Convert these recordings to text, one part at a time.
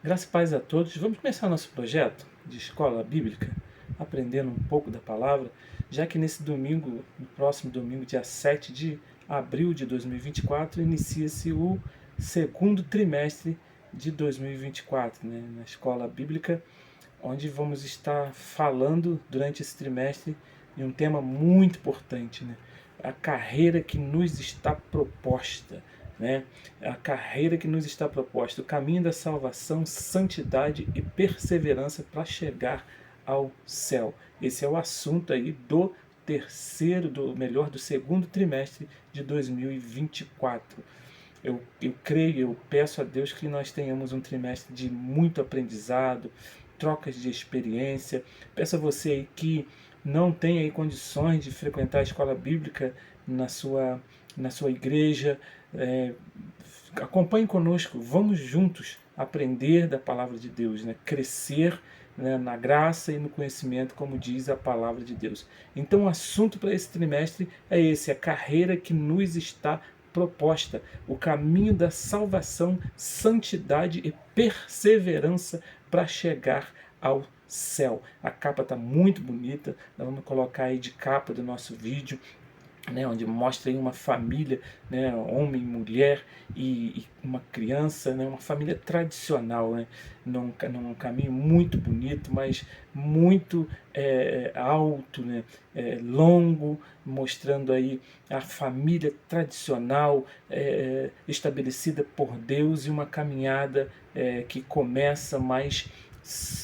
Graça e paz a todos. Vamos começar nosso projeto de escola bíblica, aprendendo um pouco da palavra, já que nesse domingo, no próximo domingo, dia 7 de abril de 2024, inicia-se o segundo trimestre de 2024, né, na escola bíblica, onde vamos estar falando durante esse trimestre de um tema muito importante, né? A carreira que nos está proposta, né? A carreira que nos está proposta, o caminho da salvação, santidade e perseverança para chegar ao céu. Esse é o assunto aí do do segundo trimestre de 2024. Eu creio, eu peço a Deus que nós tenhamos um trimestre de muito aprendizado, trocas de experiência. Peço a você aí que não tem aí condições de frequentar a escola bíblica na sua igreja, acompanhe conosco, vamos juntos aprender da palavra de Deus, né? Crescer, né, na graça e no conhecimento, como diz a palavra de Deus. Então o assunto para esse trimestre é esse, a carreira que nos está proposta, o caminho da salvação, santidade e perseverança para chegar ao céu. A capa está muito bonita, nós vamos colocar aí de capa do nosso vídeo, né, onde mostra aí uma família, né, homem, mulher e uma criança, né, uma família tradicional, né, num caminho muito bonito, mas muito alto, né, longo, mostrando aí a família tradicional estabelecida por Deus e uma caminhada que começa, mas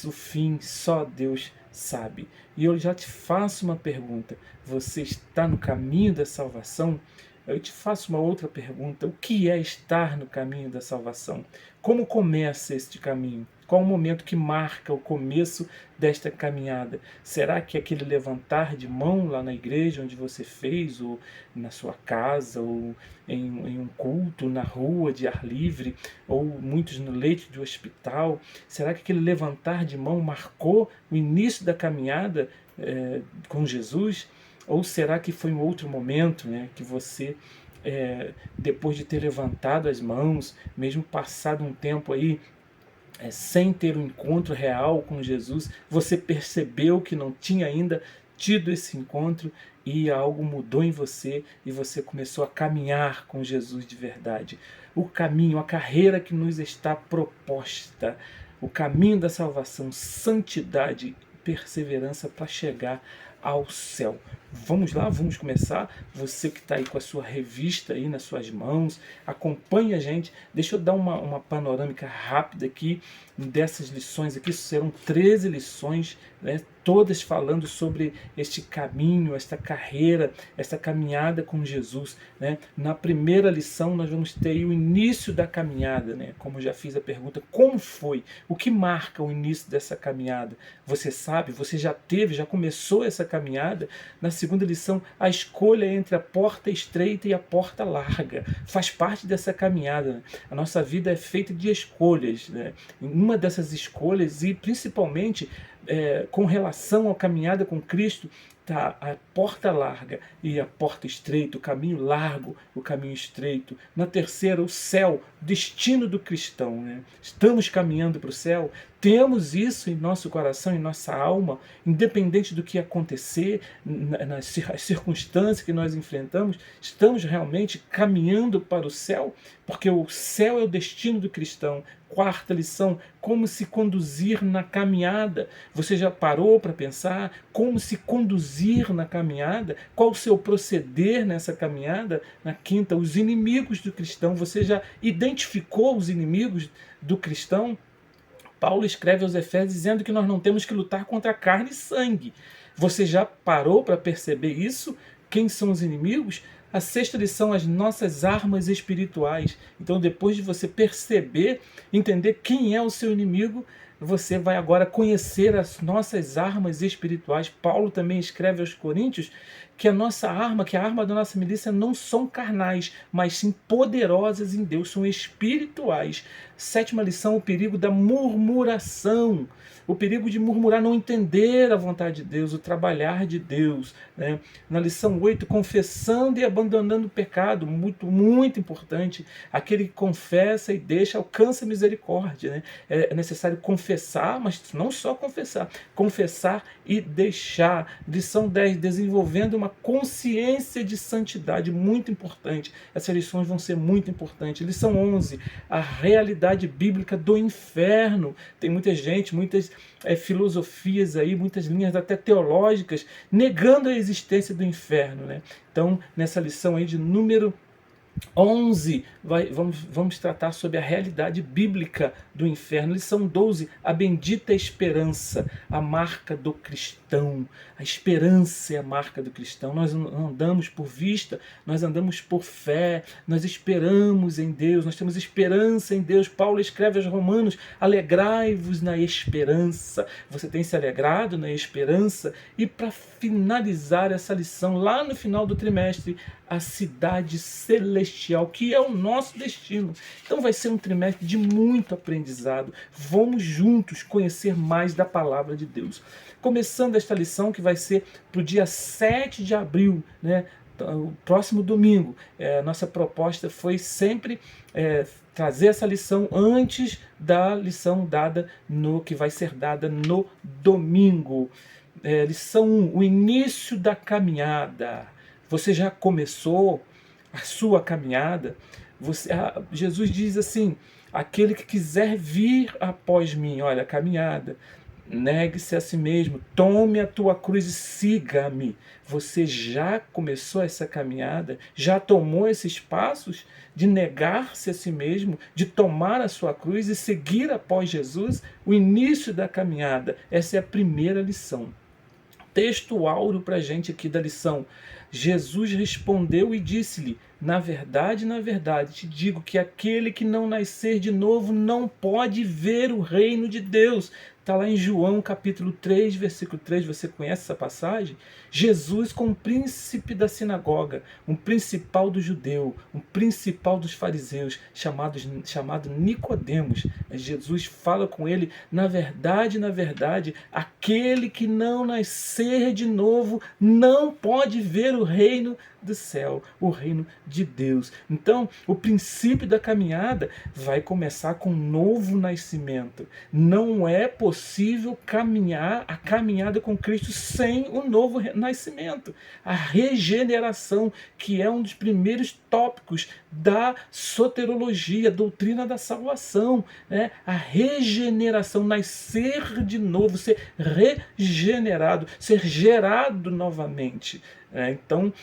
o fim só Deus sabe. E eu já te faço uma pergunta: você está no caminho da salvação? Eu te faço uma outra pergunta: o que é estar no caminho da salvação? Como começa este caminho? Qual o momento que marca o começo desta caminhada? Será que é aquele levantar de mão lá na igreja onde você fez, ou na sua casa, ou em um culto na rua de ar livre, ou muitos no leito de hospital? Será que aquele levantar de mão marcou o início da caminhada com Jesus? Ou será que foi um outro momento, né, que você, depois de ter levantado as mãos, mesmo passado um tempo aí, sem ter um encontro real com Jesus, você percebeu que não tinha ainda tido esse encontro e algo mudou em você e você começou a caminhar com Jesus de verdade? O caminho, a carreira que nos está proposta, o caminho da salvação, santidade e perseverança para chegar ao céu. Vamos lá, vamos começar. Você que está aí com a sua revista aí nas suas mãos, acompanhe a gente. Deixa eu dar uma panorâmica rápida aqui dessas lições aqui. Serão 13 lições, né, todas falando sobre este caminho, esta carreira, esta caminhada com Jesus, né? Na primeira lição nós vamos ter aí o início da caminhada, né? Como eu já fiz a pergunta, como foi? O que marca o início dessa caminhada? Você sabe, você já teve, já começou essa caminhada. Na segunda lição, a escolha entre a porta estreita e a porta larga faz parte dessa caminhada, né? A nossa vida é feita de escolhas, né? Uma dessas escolhas, e principalmente com relação à caminhada com Cristo, tá a porta larga e a porta estreita, o caminho largo, o caminho estreito. Na terceira, o céu, destino do cristão, né? Estamos caminhando para o céu, temos isso em nosso coração, em nossa alma, independente do que acontecer, nas circunstâncias que nós enfrentamos, estamos realmente caminhando para o céu, porque o céu é o destino do cristão. Quarta lição, como se conduzir na caminhada. Você já parou para pensar como se conduzir na caminhada? Qual o seu proceder nessa caminhada? Na quinta, os inimigos do cristão. Você já identificou os inimigos do cristão? Paulo escreve aos Efésios dizendo que nós não temos que lutar contra carne e sangue. Você já parou para perceber isso? Quem são os inimigos? A sexta lição, as nossas armas espirituais. Então, depois de você perceber, entender quem é o seu inimigo, você vai agora conhecer as nossas armas espirituais. Paulo também escreve aos Coríntios que a nossa arma, que a arma da nossa milícia não são carnais, mas sim poderosas em Deus, são espirituais. Sétima lição, o perigo da murmuração. O perigo de murmurar, não entender a vontade de Deus, o trabalhar de Deus, né? Na lição 8, confessando e abandonando o pecado, muito, muito importante. Aquele que confessa e deixa, alcança misericórdia, né? É necessário confessar, mas não só confessar e deixar. Lição 10, desenvolvendo uma consciência de santidade, muito importante. Essas lições vão ser muito importantes. Lição 11, a realidade bíblica do inferno. Tem muita gente, muitas filosofias aí, muitas linhas até teológicas, negando a existência do inferno, né? Então, nessa lição aí de número 11, vamos tratar sobre a realidade bíblica do inferno. Lição 12, a bendita esperança, a marca do cristão. A esperança é a marca do cristão. Nós não andamos por vista, nós andamos por fé, nós esperamos em Deus, nós temos esperança em Deus. Paulo escreve aos Romanos, alegrai-vos na esperança. Você tem se alegrado na esperança? E para finalizar essa lição, lá no final do trimestre, a cidade celestial, que é o nosso destino. Então vai ser um trimestre de muito aprendizado. Vamos juntos conhecer mais da palavra de Deus. Começando esta lição, que vai ser para o dia 7 de abril, né? O próximo domingo. Nossa proposta foi sempre trazer essa lição antes da lição que vai ser dada no domingo. Lição 1, o início da caminhada. Você já começou a sua caminhada? Jesus diz assim, aquele que quiser vir após mim, olha, a caminhada, negue-se a si mesmo, tome a tua cruz e siga-me. Você já começou essa caminhada? Já tomou esses passos de negar-se a si mesmo, de tomar a sua cruz e seguir após Jesus? O início da caminhada, essa é a primeira lição. Texto áureo para a gente aqui da lição. Jesus respondeu e disse-lhe, na verdade, te digo que aquele que não nascer de novo não pode ver o reino de Deus. Está lá em João capítulo 3, versículo 3, você conhece essa passagem? Jesus com o príncipe da sinagoga, um principal do judeu, um principal dos fariseus, chamado Nicodemos. Jesus fala com ele, na verdade, aquele que não nascer de novo não pode ver o reino do céu, o reino de Deus. Então, o princípio da caminhada vai começar com um novo nascimento. Não é possível caminhar a caminhada com Cristo sem o novo nascimento. A regeneração, que é um dos primeiros tópicos da soterologia, doutrina da salvação, né? A regeneração, nascer de novo, ser regenerado, ser gerado novamente. Então,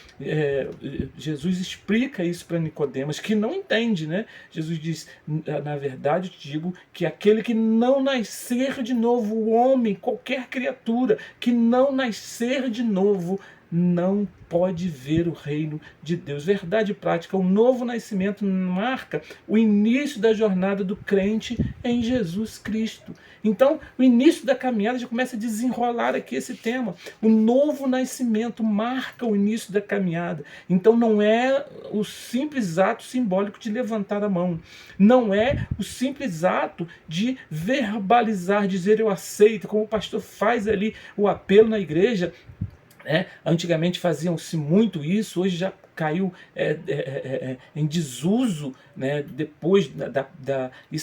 Jesus explica isso para Nicodemos, que não entende, né? Jesus diz, na verdade, te digo que aquele que não nascer de novo, o homem, qualquer criatura, que não nascer de novo, não pode ver o reino de Deus. Verdade prática, o novo nascimento marca o início da jornada do crente em Jesus Cristo. Então, o início da caminhada já começa a desenrolar aqui esse tema. O novo nascimento marca o início da caminhada. Então, não é o simples ato simbólico de levantar a mão. Não é o simples ato de verbalizar, dizer eu aceito, como o pastor faz ali o apelo na igreja. Antigamente faziam-se muito isso, hoje já caiu em desuso, né? Depois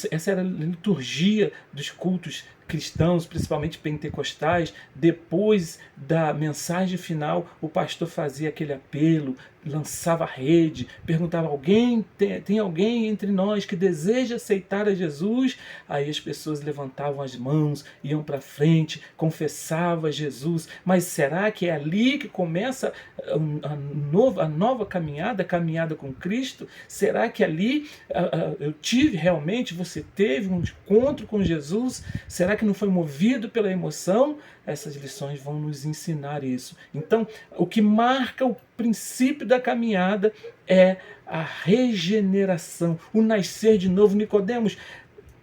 essa era a liturgia dos cultos cristãos, principalmente pentecostais. Depois da mensagem final, o pastor fazia aquele apelo, lançava a rede, perguntava, tem alguém entre nós que deseja aceitar a Jesus? Aí as pessoas levantavam as mãos, iam para frente, confessavam a Jesus. Mas será que é ali que começa a nova caminhada, a caminhada com Cristo? Será que ali você teve um encontro com Jesus? Será que não foi movido pela emoção? Essas lições vão nos ensinar isso. Então, o que marca o princípio da caminhada é a regeneração, o nascer de novo. Nicodemos,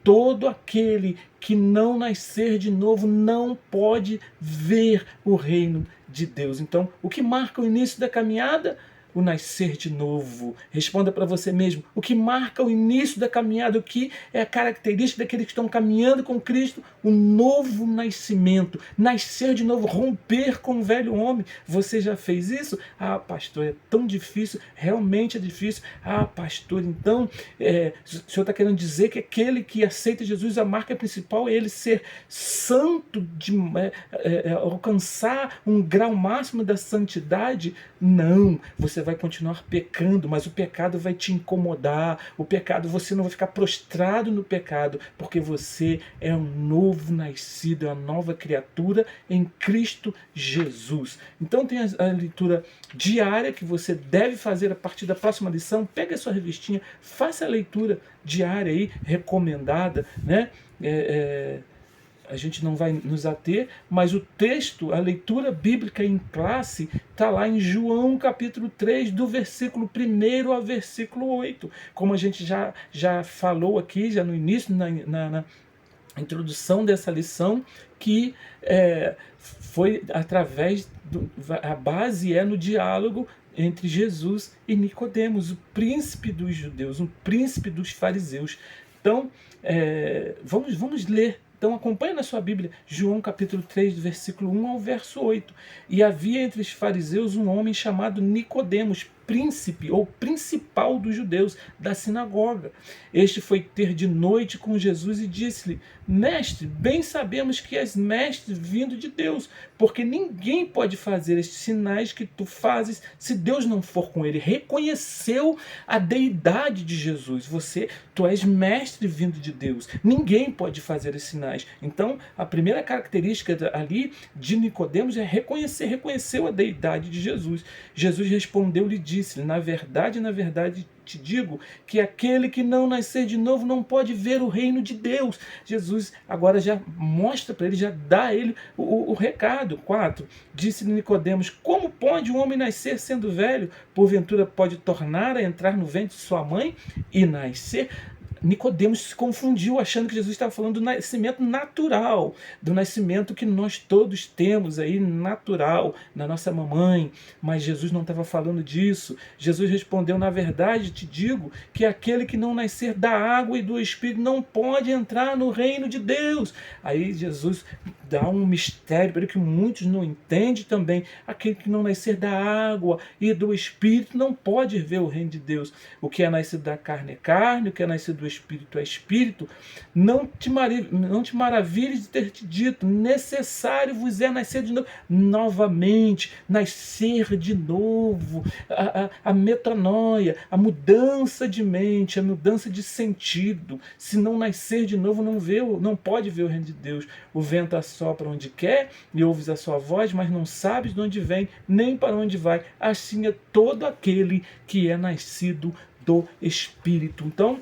todo aquele que não nascer de novo não pode ver o reino de Deus. Então, o que marca o início da caminhada? o nascer de novo? Responda para você mesmo. O que marca o início da caminhada? O que é a característica daqueles que estão caminhando com Cristo? O novo nascimento. Nascer de novo, romper com o velho homem. Você já fez isso? Ah, pastor, é tão difícil. Realmente é difícil. Ah, pastor, então, o senhor está querendo dizer que aquele que aceita Jesus, a marca principal é ele ser santo, alcançar um grau máximo da santidade? Não, você vai continuar pecando, mas o pecado vai te incomodar. O pecado, você não vai ficar prostrado no pecado, porque você é um novo nascido, é uma nova criatura em Cristo Jesus. Então tem a leitura diária que você deve fazer a partir da próxima lição. Pega a sua revistinha, faça a leitura diária aí, recomendada, né? A gente não vai nos ater, mas o texto, a leitura bíblica em classe, está lá em João capítulo 3, do versículo 1 ao versículo 8. Como a gente já falou aqui, já no início, na introdução dessa lição, que foi através a base é no diálogo entre Jesus e Nicodemos, o príncipe dos judeus, o príncipe dos fariseus. Então, vamos ler. Então acompanha na sua Bíblia, João capítulo 3, do versículo 1 ao verso 8. E havia entre os fariseus um homem chamado Nicodemos, príncipe ou principal dos judeus, da sinagoga. Este foi ter de noite com Jesus e disse-lhe: Mestre, bem sabemos que és mestre vindo de Deus, porque ninguém pode fazer estes sinais que tu fazes se Deus não for com ele. Reconheceu a deidade de Jesus. Tu és mestre vindo de Deus. Ninguém pode fazer esses sinais. Então, a primeira característica ali de Nicodemos é reconheceu a deidade de Jesus. Jesus respondeu-lhe e disse: na verdade, te digo que aquele que não nascer de novo não pode ver o reino de Deus. Jesus agora já mostra para ele, já dá a ele o recado. 4. Disse Nicodemos: como pode um homem nascer sendo velho? Porventura pode tornar a entrar no ventre de sua mãe e nascer? Nicodemos se confundiu, achando que Jesus estava falando do nascimento natural, do nascimento que nós todos temos aí, natural, na nossa mamãe. Mas Jesus não estava falando disso. Jesus respondeu: na verdade te digo que aquele que não nascer da água e do Espírito não pode entrar no reino de Deus. Aí Jesus dá um mistério para ele que muitos não entendem também. Aquele que não nascer da água e do Espírito não pode ver o reino de Deus. O que é nascido da carne é carne, o que é nascido do Espírito é Espírito. Não te maravilhes de ter te dito: necessário vos é nascer de novo. Novamente, nascer de novo. A metanoia, a mudança de mente, a mudança de sentido. Se não nascer de novo, não pode ver o reino de Deus. O vento assopra onde quer e ouves a sua voz, mas não sabes de onde vem, nem para onde vai. Assim é todo aquele que é nascido do Espírito. Então,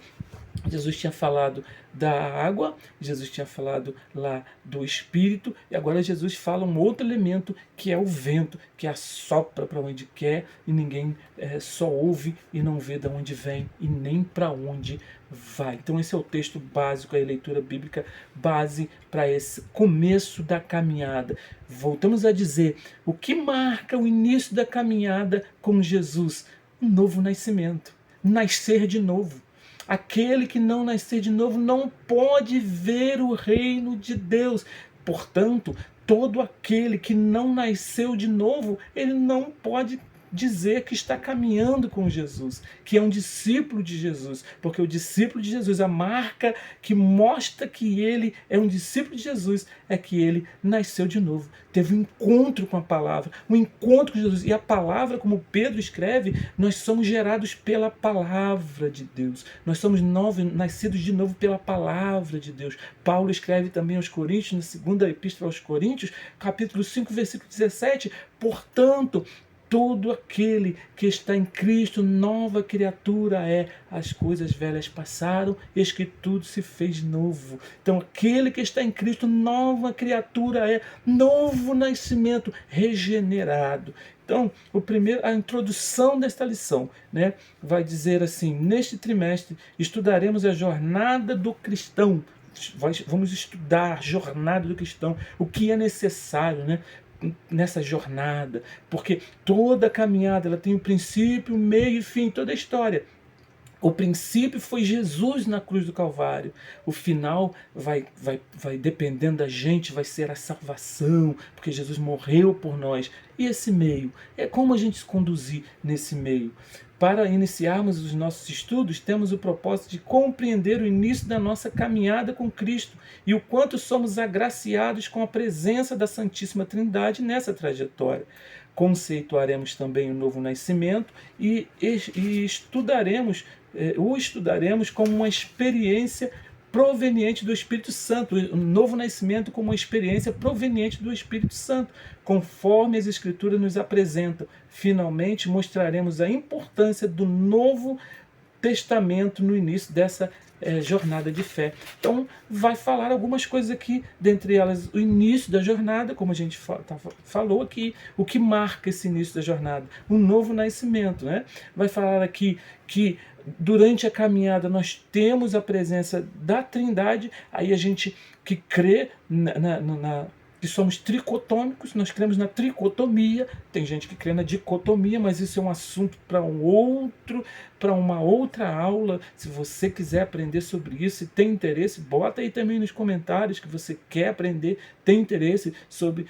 Jesus tinha falado da água, Jesus tinha falado lá do Espírito, e agora Jesus fala um outro elemento, que é o vento, que assopra para onde quer, e ninguém só ouve e não vê de onde vem e nem para onde vai. Então esse é o texto básico, a leitura bíblica base para esse começo da caminhada. Voltamos a dizer, o que marca o início da caminhada com Jesus? Um novo nascimento, nascer de novo. Aquele que não nascer de novo não pode ver o reino de Deus. Portanto, todo aquele que não nasceu de novo, ele não pode dizer que está caminhando com Jesus, que é um discípulo de Jesus, porque o discípulo de Jesus, a marca que mostra que ele é um discípulo de Jesus, é que ele nasceu de novo, teve um encontro com a palavra, um encontro com Jesus, e a palavra, como Pedro escreve, nós somos gerados pela palavra de Deus, nós somos nascidos de novo pela palavra de Deus. Paulo escreve também aos Coríntios, na segunda epístola aos Coríntios, capítulo 5, versículo 17, portanto, todo aquele que está em Cristo, nova criatura é. As coisas velhas passaram, eis que tudo se fez novo. Então, aquele que está em Cristo, nova criatura é. Novo nascimento, regenerado. Então, a introdução desta lição, né, vai dizer assim: neste trimestre estudaremos a jornada do cristão. Vamos estudar a jornada do cristão, o que é necessário, né, nessa jornada, porque toda caminhada ela tem um princípio, meio e fim, toda a história. O princípio foi Jesus na cruz do Calvário. O final vai dependendo da gente, vai ser a salvação, porque Jesus morreu por nós. E esse meio? É como a gente se conduzir nesse meio? Para iniciarmos os nossos estudos, temos o propósito de compreender o início da nossa caminhada com Cristo e o quanto somos agraciados com a presença da Santíssima Trindade nessa trajetória. Conceituaremos também o novo nascimento e o estudaremos como uma experiência proveniente do Espírito Santo, o novo nascimento como uma experiência proveniente do Espírito Santo, conforme as Escrituras nos apresentam. Finalmente, mostraremos a importância do Novo Testamento no início dessa jornada de fé. Então, vai falar algumas coisas aqui, dentre elas o início da jornada, como a gente falou aqui, o que marca esse início da jornada, um novo nascimento, né? Vai falar aqui que durante a caminhada nós temos a presença da Trindade, aí a gente que crê que somos tricotômicos, nós cremos na tricotomia, tem gente que crê na dicotomia, mas isso é um assunto para uma outra aula. Se você quiser aprender sobre isso e tem interesse, bota aí também nos comentários que você quer aprender, tem interesse sobre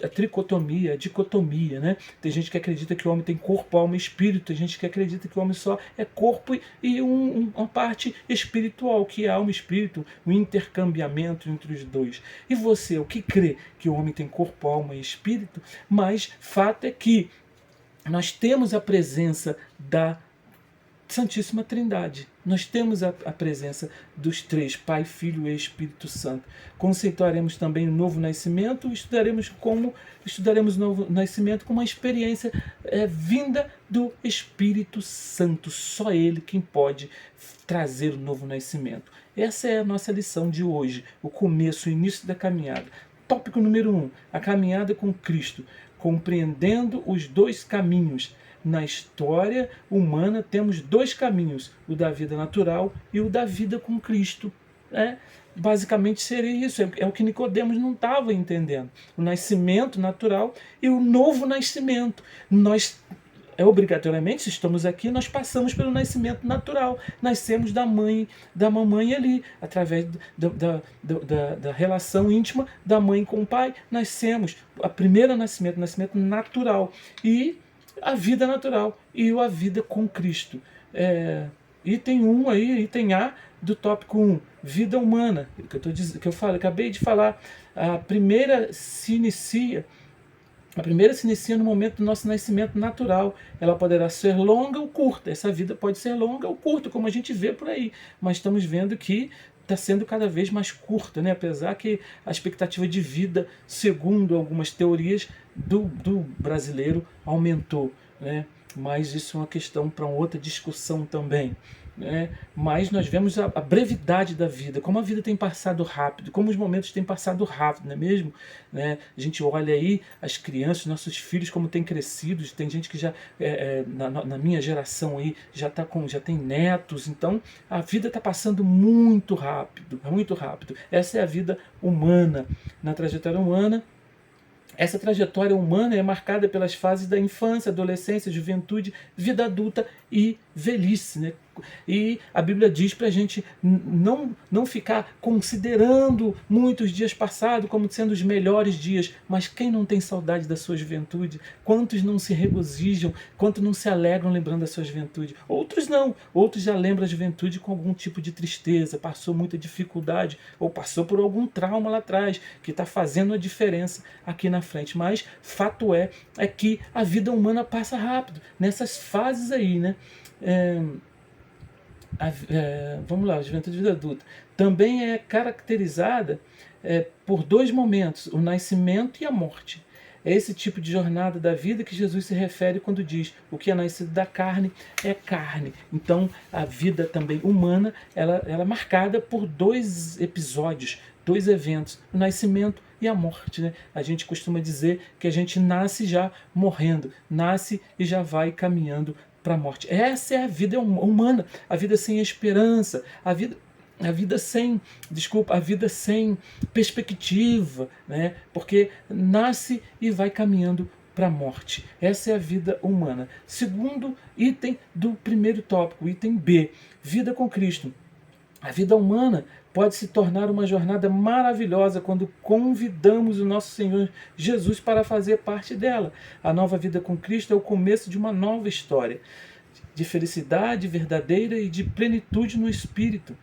a tricotomia, a dicotomia, né? Tem gente que acredita que o homem tem corpo, alma e espírito, tem gente que acredita que o homem só é corpo e uma parte espiritual, que é alma e espírito, o intercambiamento entre os dois. E você, o que crê? Que o homem tem corpo, alma e espírito? Mas fato é que nós temos a presença da Santíssima Trindade. Nós temos a presença dos três, Pai, Filho e Espírito Santo. Conceituaremos também o novo nascimento, estudaremos o novo nascimento como uma experiência vinda do Espírito Santo. Só Ele quem pode trazer o novo nascimento. Essa é a nossa lição de hoje, o começo, o início da caminhada. Tópico número 1, a caminhada com Cristo, compreendendo os dois caminhos. Na história humana temos dois caminhos, o da vida natural e o da vida com Cristo. Basicamente seria isso, é o que Nicodemos não estava entendendo. O nascimento natural e o novo nascimento. Nós, obrigatoriamente, se estamos aqui, nós passamos pelo nascimento natural. Nascemos da mamãe ali, através da relação íntima da mãe com o pai. Nascemos, o primeiro nascimento natural. E a vida natural e a vida com Cristo. Item 1 aí, item A do tópico 1, vida humana, acabei de falar. A primeira se inicia no momento do nosso nascimento natural. Ela poderá ser longa ou curta. Essa vida pode ser longa ou curta, como a gente vê por aí. Mas estamos vendo que está sendo cada vez mais curta, né? Apesar que a expectativa de vida, segundo algumas teorias do brasileiro, aumentou, né? Mas isso é uma questão para outra discussão também, né? Mas nós vemos a brevidade da vida, como a vida tem passado rápido, como os momentos têm passado rápido, não é mesmo? Né? A gente olha aí as crianças, nossos filhos, como têm crescido. Tem gente que já, na minha geração aí, já tem netos. Então a vida está passando muito rápido, muito rápido. Essa é a vida humana. Na trajetória humana, essa trajetória humana é marcada pelas fases da infância, adolescência, juventude, vida adulta e velhice, né? E a Bíblia diz para a gente não ficar considerando muitos dias passados como sendo os melhores dias, mas quem não tem saudade da sua juventude? Quantos não se regozijam? Quantos não se alegram lembrando da sua juventude? Outros não, outros já lembram a juventude com algum tipo de tristeza, passou muita dificuldade ou passou por algum trauma lá atrás que está fazendo a diferença aqui na frente. Mas fato é que a vida humana passa rápido nessas fases aí, né? Vamos lá, a juventude e vida adulta também é caracterizada por dois momentos, o nascimento e a morte. É esse tipo de jornada da vida que Jesus se refere quando diz: o que é nascido da carne é carne. Então a vida também humana ela é marcada por dois episódios, dois eventos, o nascimento e a morte, né? A gente costuma dizer que a gente nasce já morrendo, nasce e já vai caminhando para a morte. Essa é a vida humana, a vida sem esperança, a vida a vida sem perspectiva, né? Porque nasce e vai caminhando para a morte. Essa é a vida humana. Segundo item do primeiro tópico, item B, vida com Cristo. A vida humana pode se tornar uma jornada maravilhosa quando convidamos o nosso Senhor Jesus para fazer parte dela. A nova vida com Cristo é o começo de uma nova história de felicidade verdadeira e de plenitude no Espírito.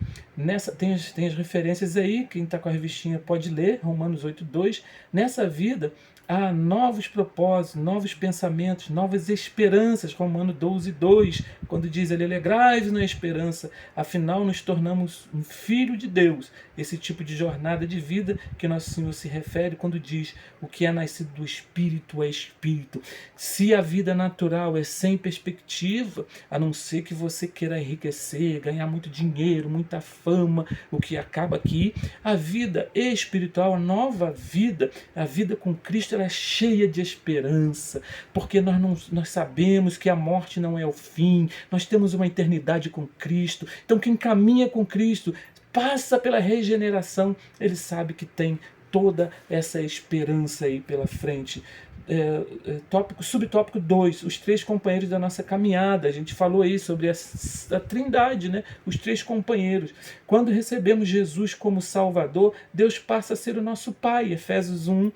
Tem as referências aí, quem está com a revistinha pode ler, Romanos 8:2. Nessa vida há novos propósitos, novos pensamentos, novas esperanças, Romanos 12:2, quando diz ele, alegrai-vos na esperança, afinal nos tornamos um filho de Deus. Esse tipo de jornada de vida que nosso Senhor se refere quando diz o que é nascido do Espírito é Espírito. Se a vida natural é sem perspectiva, a não ser que você queira enriquecer, ganhar muito dinheiro, muita fama, o que acaba aqui, a vida espiritual, a nova vida, a vida com Cristo, ela é cheia de esperança, porque nós sabemos que a morte não é o fim, nós temos uma eternidade com Cristo. Então quem caminha com Cristo, passa pela regeneração, ele sabe que tem toda essa esperança aí pela frente. Subtópico 2, os três companheiros da nossa caminhada. A gente falou aí sobre a trindade, né? Os três companheiros. Quando recebemos Jesus como Salvador, Deus passa a ser o nosso Pai. Efésios 1,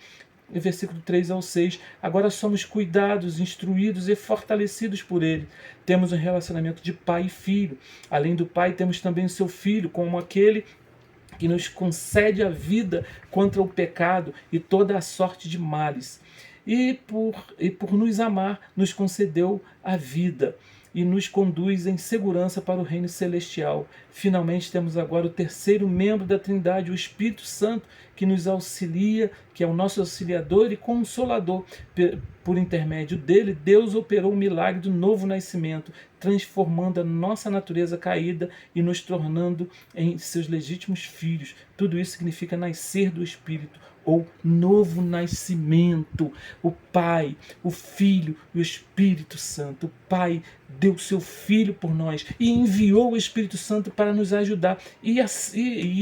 versículo 3 ao 6. Agora somos cuidados, instruídos e fortalecidos por Ele. Temos um relacionamento de pai e filho. Além do Pai, temos também o seu Filho, como aquele que nos concede a vida contra o pecado e toda a sorte de males. E por nos amar, nos concedeu a vida e nos conduz em segurança para o reino celestial. Finalmente temos agora o terceiro membro da Trindade, o Espírito Santo, que nos auxilia, que é o nosso auxiliador e consolador. Por intermédio dele, Deus operou o milagre do novo nascimento, transformando a nossa natureza caída e nos tornando em seus legítimos filhos. Tudo isso significa nascer do Espírito, ou novo nascimento. O Pai, o Filho e o Espírito Santo. O Pai deu seu Filho por nós e enviou o Espírito Santo para nos ajudar. E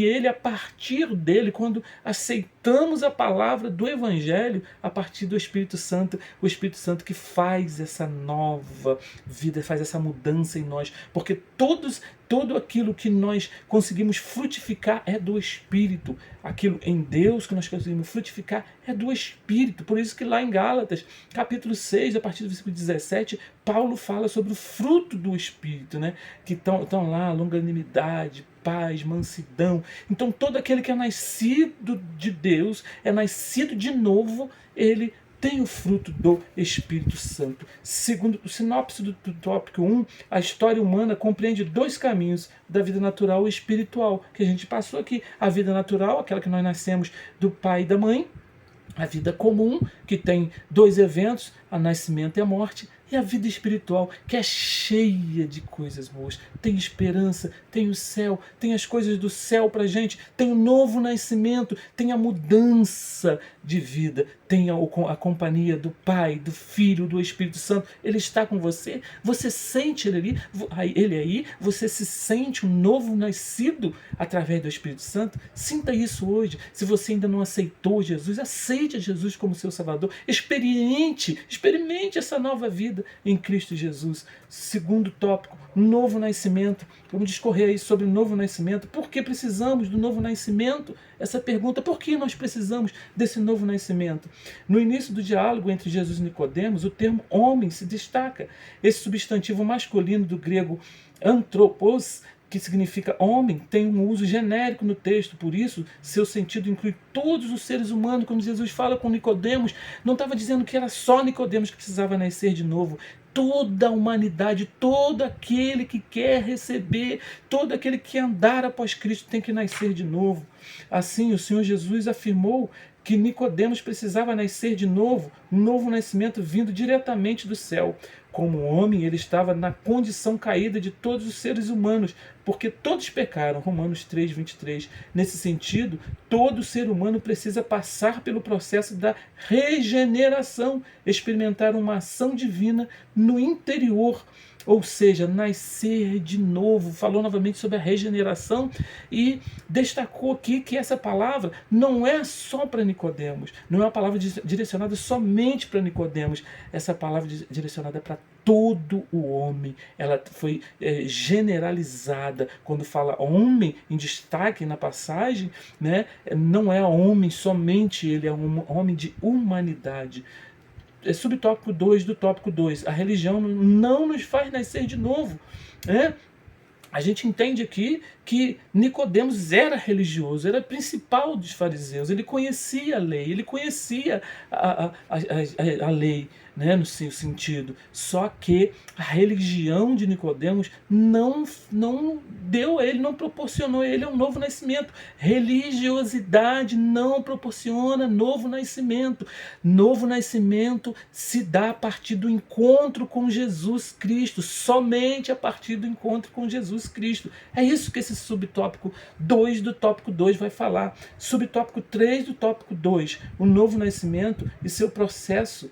ele, a partir dele, quando aceitamos a palavra do Evangelho, a partir do Espírito Santo, o Espírito Santo que faz essa nova vida, faz essa mudança em nós, porque tudo aquilo que nós conseguimos frutificar é do Espírito. Aquilo em Deus que nós conseguimos frutificar é do Espírito. Por isso que lá em Gálatas, capítulo 6, a partir do versículo 17, Paulo fala sobre o fruto do Espírito, né? Que estão lá, longanimidade, paz, mansidão. Então todo aquele que é nascido de Deus, é nascido de novo, ele tem o fruto do Espírito Santo. Segundo o sinopse do tópico 1, a história humana compreende dois caminhos da vida natural e espiritual, que a gente passou aqui. A vida natural, aquela que nós nascemos do pai e da mãe. A vida comum, que tem dois eventos, o nascimento e a morte. E a vida espiritual, que é cheia de coisas boas. Tem esperança, tem o céu, tem as coisas do céu pra gente, tem o novo nascimento, tem a mudança de vida, tem a companhia do Pai, do Filho, do Espírito Santo. Ele está com você, você sente ele aí, você se sente um novo nascido através do Espírito Santo. Sinta isso hoje. Se você ainda não aceitou Jesus, aceite Jesus como seu Salvador. Experimente essa nova vida em Cristo Jesus. Segundo tópico, novo nascimento. Vamos discorrer aí sobre o novo nascimento. Por que precisamos do novo nascimento? Essa pergunta, por que nós precisamos desse novo nascimento? No início do diálogo entre Jesus e Nicodemos, o termo homem se destaca. Esse substantivo masculino do grego anthropos, que significa homem, tem um uso genérico no texto, por isso seu sentido inclui todos os seres humanos. Quando Jesus fala com Nicodemos, não estava dizendo que era só Nicodemos que precisava nascer de novo. Toda a humanidade, todo aquele que quer receber, todo aquele que quer andar após Cristo tem que nascer de novo. Assim, o Senhor Jesus afirmou que Nicodemos precisava nascer de novo, um novo nascimento vindo diretamente do céu. Como homem, ele estava na condição caída de todos os seres humanos, porque todos pecaram, Romanos 3:23. Nesse sentido, todo ser humano precisa passar pelo processo da regeneração, experimentar uma ação divina no interior ou seja, nascer de novo. Falou novamente sobre a regeneração e destacou aqui que essa palavra não é só para Nicodemos, não é uma palavra direcionada somente para Nicodemos, essa palavra direcionada para todo o homem. Ela foi generalizada. Quando fala homem em destaque na passagem, né, não é homem somente, ele é um homem de humanidade. Subtópico 2 do tópico 2. A religião não nos faz nascer de novo. Né? A gente entende aqui que Nicodemos era religioso, era principal dos fariseus, ele conhecia a lei, ele conhecia a lei, né, no seu sentido. Só que a religião de Nicodemos não deu a ele, não proporcionou a ele um novo nascimento. Religiosidade não proporciona novo nascimento. Novo nascimento se dá a partir do encontro com Jesus Cristo, somente a partir do encontro com Jesus Cristo. É isso que esse subtópico 2 do tópico 2 vai falar. Subtópico 3 do tópico 2, o novo nascimento e seu processo.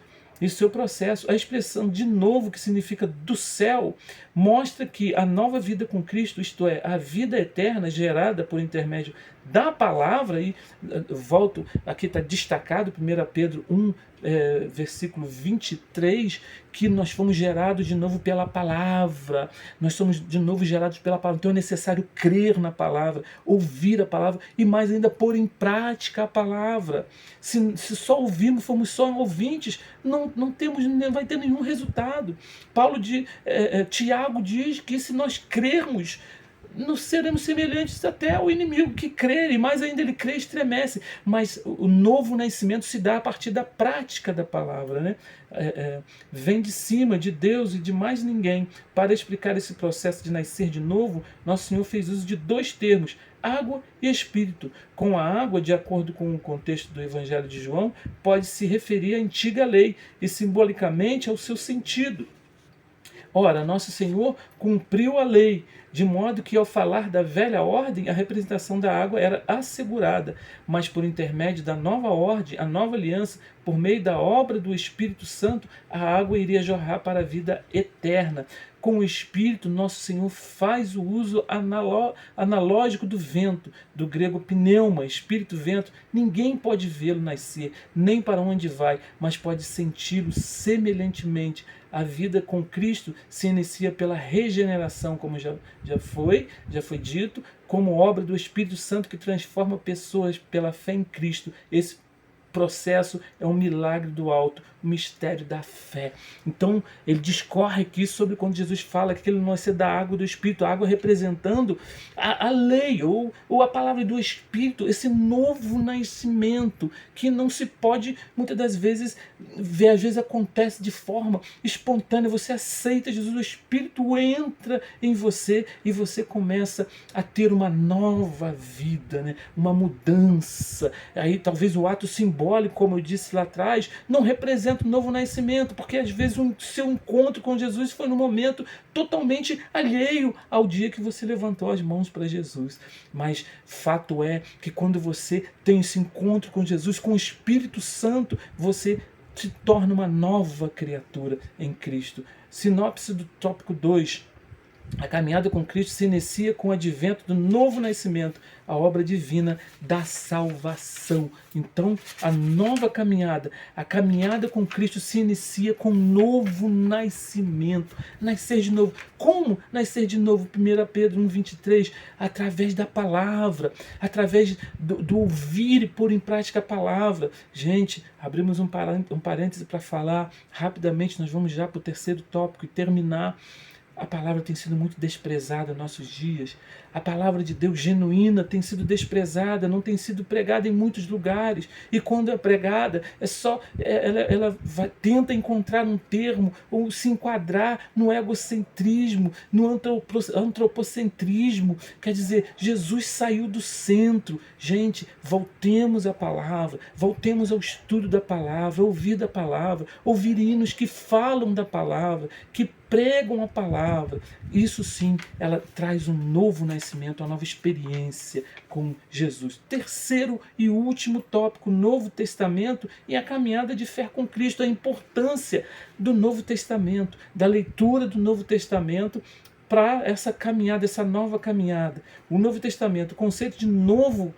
A expressão de novo, que significa do céu, mostra que a nova vida com Cristo, isto é, a vida eterna gerada por intermédio da palavra, e volto, aqui está destacado, 1 Pedro 1, versículo 23, que nós fomos gerados de novo pela palavra, nós somos de novo gerados pela palavra, então é necessário crer na palavra, ouvir a palavra e mais ainda pôr em prática a palavra. Se só ouvirmos, formos só ouvintes, não vai ter nenhum resultado. Tiago diz que se nós crermos, nós seremos semelhantes até ao inimigo que crê, e mais ainda ele crê e estremece. Mas o novo nascimento se dá a partir da prática da palavra, né? Vem de cima, de Deus e de mais ninguém. Para explicar esse processo de nascer de novo, Nosso Senhor fez uso de dois termos, água e espírito. Com a água, de acordo com o contexto do Evangelho de João, pode se referir à antiga lei e simbolicamente ao seu sentido. Ora, Nosso Senhor cumpriu a lei, de modo que, ao falar da velha ordem, a representação da água era assegurada, mas por intermédio da nova ordem, a nova aliança, por meio da obra do Espírito Santo, a água iria jorrar para a vida eterna. Com o Espírito, Nosso Senhor faz o uso analógico do vento, do grego pneuma, espírito-vento. Ninguém pode vê-lo nascer, nem para onde vai, mas pode senti-lo semelhantemente. A vida com Cristo se inicia pela regeneração, como já foi dito, como obra do Espírito Santo que transforma pessoas pela fé em Cristo. Esse processo é um milagre do alto, o mistério da fé. Então, ele discorre aqui sobre quando Jesus fala que ele não nascer da água do Espírito, a água representando a lei, ou a palavra do Espírito, esse novo nascimento, que não se pode, muitas das vezes, ver, às vezes acontece de forma espontânea, você aceita Jesus, o Espírito entra em você e você começa a ter uma nova vida, né? Uma mudança. Aí talvez o ato simbólico, como eu disse lá atrás, não representa um novo nascimento, porque às vezes o seu encontro com Jesus foi num momento totalmente alheio ao dia que você levantou as mãos para Jesus. Mas fato é que quando você tem esse encontro com Jesus, com o Espírito Santo, você se torna uma nova criatura em Cristo. Sinopse do tópico 2. A caminhada com Cristo se inicia com o advento do novo nascimento, a obra divina da salvação. Então, a nova caminhada, a caminhada com Cristo se inicia com um novo nascimento. Nascer de novo. Como nascer de novo? 1 Pedro 1,23, através da palavra, através do ouvir e pôr em prática a palavra. Gente, abrimos um parêntese para falar rapidamente, nós vamos já para o terceiro tópico e terminar. A palavra tem sido muito desprezada nos nossos dias. A palavra de Deus genuína tem sido desprezada, não tem sido pregada em muitos lugares. E quando é pregada, ela tenta encontrar um termo ou se enquadrar no egocentrismo, no antropocentrismo. Quer dizer, Jesus saiu do centro. Gente, voltemos à palavra, voltemos ao estudo da palavra, ouvir da palavra, ouvir hinos que falam da palavra, que pregam a palavra, isso sim, ela traz um novo nascimento, uma nova experiência com Jesus. Terceiro e último tópico, Novo Testamento e a caminhada de fé com Cristo, a importância do Novo Testamento, da leitura do Novo Testamento para essa caminhada, essa nova caminhada. O Novo Testamento, o conceito de Novo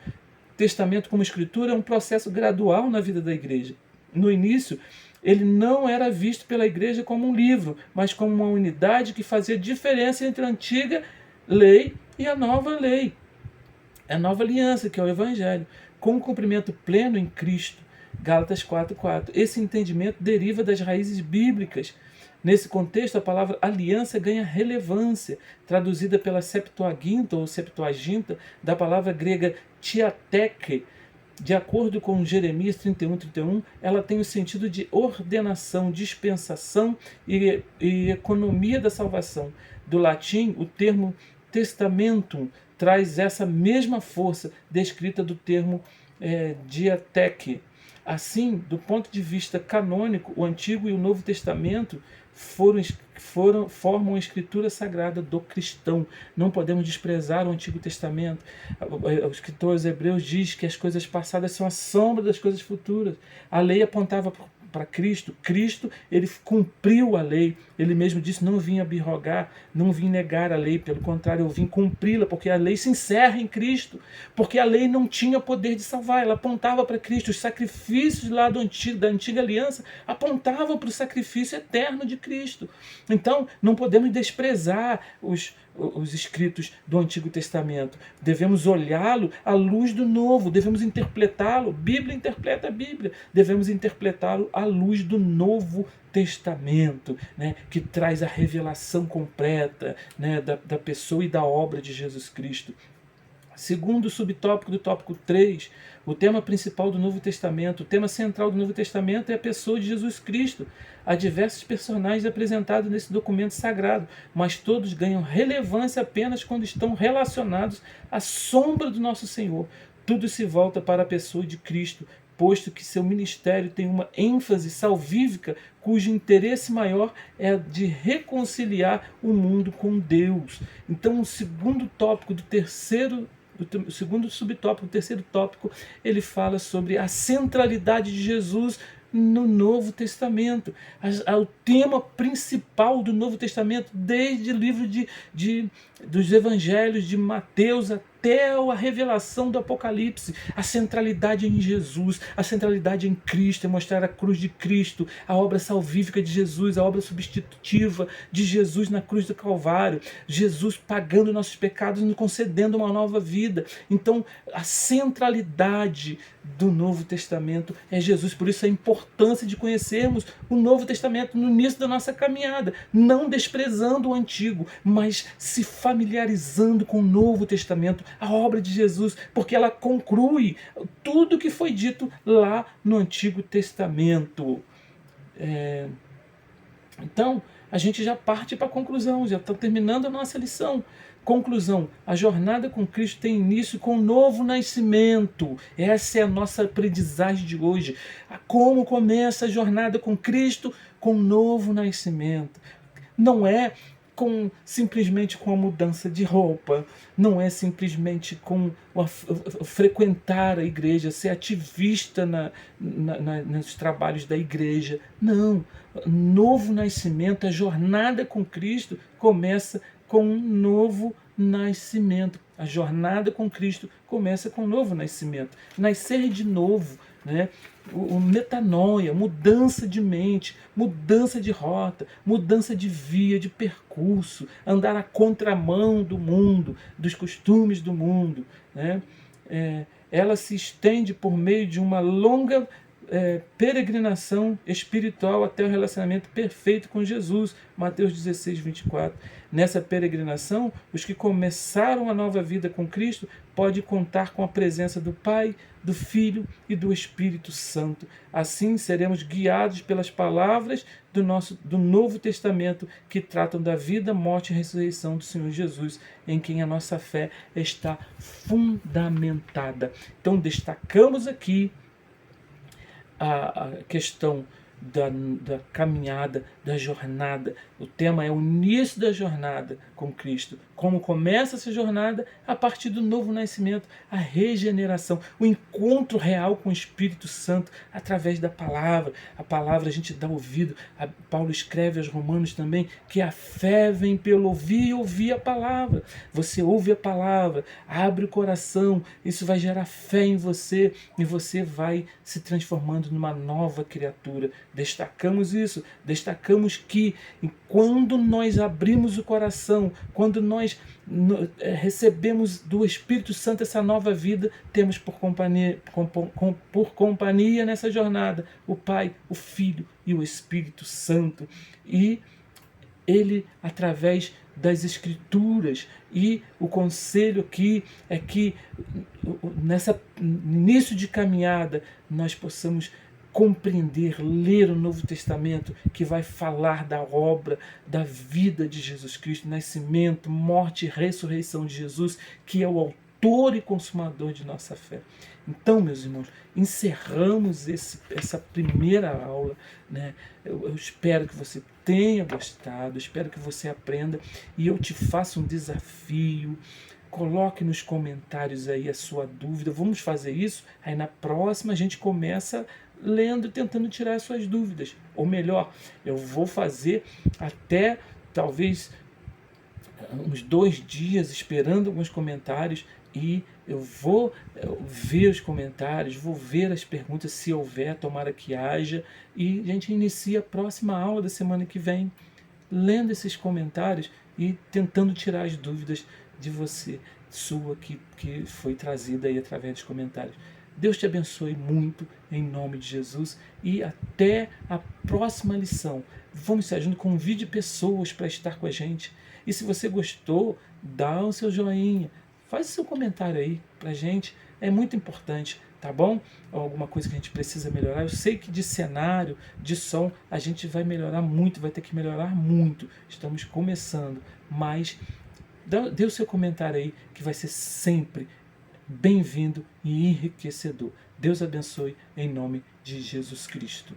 Testamento como escritura é um processo gradual na vida da igreja. No início, ele não era visto pela igreja como um livro, mas como uma unidade que fazia diferença entre a antiga lei e a nova lei. A nova aliança, que é o Evangelho, com o cumprimento pleno em Cristo. Gálatas 4:4. Esse entendimento deriva das raízes bíblicas. Nesse contexto, a palavra aliança ganha relevância, traduzida pela Septuaginta ou Septuaginta, da palavra grega tiateke. De acordo com Jeremias 31:31, ela tem o sentido de ordenação, dispensação e economia da salvação. Do latim, o termo testamentum traz essa mesma força descrita do termo diateque. Assim, do ponto de vista canônico, o Antigo e o Novo Testamento formam a escritura sagrada do cristão. Não podemos desprezar o Antigo Testamento. O escritor aos Hebreus diz que as coisas passadas são a sombra das coisas futuras. A lei apontava para Cristo. Cristo, ele cumpriu a lei. Ele mesmo disse: não vim abrogar, não vim negar a lei, pelo contrário, eu vim cumpri-la, porque a lei se encerra em Cristo, porque a lei não tinha poder de salvar, ela apontava para Cristo. Os sacrifícios lá da antiga aliança apontavam para o sacrifício eterno de Cristo. Então, não podemos desprezar os escritos do Antigo Testamento. Devemos olhá-lo à luz do Novo, devemos interpretá-lo. Bíblia interpreta a Bíblia. Devemos interpretá-lo à luz do Novo Testamento, né, que traz a revelação completa, né, da pessoa e da obra de Jesus Cristo. Segundo subtópico do tópico 3, o tema principal do Novo Testamento, o tema central do Novo Testamento é a pessoa de Jesus Cristo. Há diversos personagens apresentados nesse documento sagrado, mas todos ganham relevância apenas quando estão relacionados à sombra do nosso Senhor. Tudo se volta para a pessoa de Cristo, posto que seu ministério tem uma ênfase salvífica cujo interesse maior é de reconciliar o mundo com Deus. Então, o segundo tópico do terceiro o segundo subtópico, o terceiro tópico, ele fala sobre a centralidade de Jesus no Novo Testamento. O tema principal do Novo Testamento, desde o livro dos Evangelhos de Mateus até a revelação do Apocalipse, a centralidade em Jesus, a centralidade em Cristo, é mostrar a cruz de Cristo, a obra salvífica de Jesus, a obra substitutiva de Jesus na cruz do Calvário, Jesus pagando nossos pecados e nos concedendo uma nova vida. Então, a centralidade do Novo Testamento é Jesus. Por isso a importância de conhecermos o Novo Testamento no início da nossa caminhada, não desprezando o Antigo, mas se familiarizando com o Novo Testamento, a obra de Jesus, porque ela conclui tudo que foi dito lá no Antigo Testamento. Então, a gente já parte para a conclusão, já está terminando a nossa lição. Conclusão: a jornada com Cristo tem início com o novo nascimento. Essa é a nossa aprendizagem de hoje. Como começa a jornada com Cristo? Com o novo nascimento. Não é simplesmente com a mudança de roupa, não é simplesmente com frequentar a igreja, ser ativista nos trabalhos da igreja. Não. Novo nascimento, a jornada com Cristo começa com um novo nascimento. A jornada com Cristo começa com um novo nascimento. Nascer de novo, né? O metanoia, mudança de mente, mudança de rota, mudança de via, de percurso, andar na contramão do mundo, dos costumes do mundo, né? Ela se estende por meio de uma longa peregrinação espiritual até o relacionamento perfeito com Jesus. Mateus 16:24. Nessa peregrinação, os que começaram a nova vida com Cristo podem contar com a presença do Pai, do Filho e do Espírito Santo. Assim, seremos guiados pelas palavras do Novo Testamento, que tratam da vida, morte e ressurreição do Senhor Jesus, em quem a nossa fé está fundamentada. Então, destacamos aqui a questão da caminhada, da jornada. O tema é o início da jornada com Cristo. Como começa essa jornada? A partir do novo nascimento, a regeneração, o encontro real com o Espírito Santo através da palavra. A palavra a gente dá ouvido. Paulo escreve aos Romanos também que a fé vem pelo ouvir e ouvir a palavra. Você ouve a palavra, abre o coração, isso vai gerar fé em você e você vai se transformando numa nova criatura. Destacamos isso, destacamos que quando nós abrimos o coração, quando nós recebemos do Espírito Santo essa nova vida, temos por companhia nessa jornada o Pai, o Filho e o Espírito Santo. E ele, através das Escrituras, e o conselho aqui é que nesse início de caminhada nós possamos compreender, ler o Novo Testamento, que vai falar da obra, da vida de Jesus Cristo, nascimento, morte e ressurreição de Jesus, que é o autor e consumador de nossa fé. Então, meus irmãos, encerramos essa primeira aula, né? Eu espero que você tenha gostado, espero que você aprenda, e eu te faço um desafio. Coloque nos comentários aí a sua dúvida. Vamos fazer isso? Aí na próxima a gente começa lendo e tentando tirar as suas dúvidas. Ou melhor, eu vou fazer até talvez uns 2 dias esperando alguns comentários, e eu vou ver os comentários, vou ver as perguntas, se houver, tomara que haja, e a gente inicia a próxima aula da semana que vem, lendo esses comentários e tentando tirar as dúvidas de você, sua, que foi trazida aí através dos comentários. Deus te abençoe muito, em nome de Jesus, e até a próxima lição. Vamos estar junto, convide pessoas para estar com a gente. E se você gostou, dá o seu joinha, faz o seu comentário aí para a gente, é muito importante, tá bom? Alguma coisa que a gente precisa melhorar. Eu sei que de cenário, de som, a gente vai melhorar muito, vai ter que melhorar muito. Estamos começando, mas dê o seu comentário aí, que vai ser sempre bem-vindo e enriquecedor. Deus abençoe em nome de Jesus Cristo.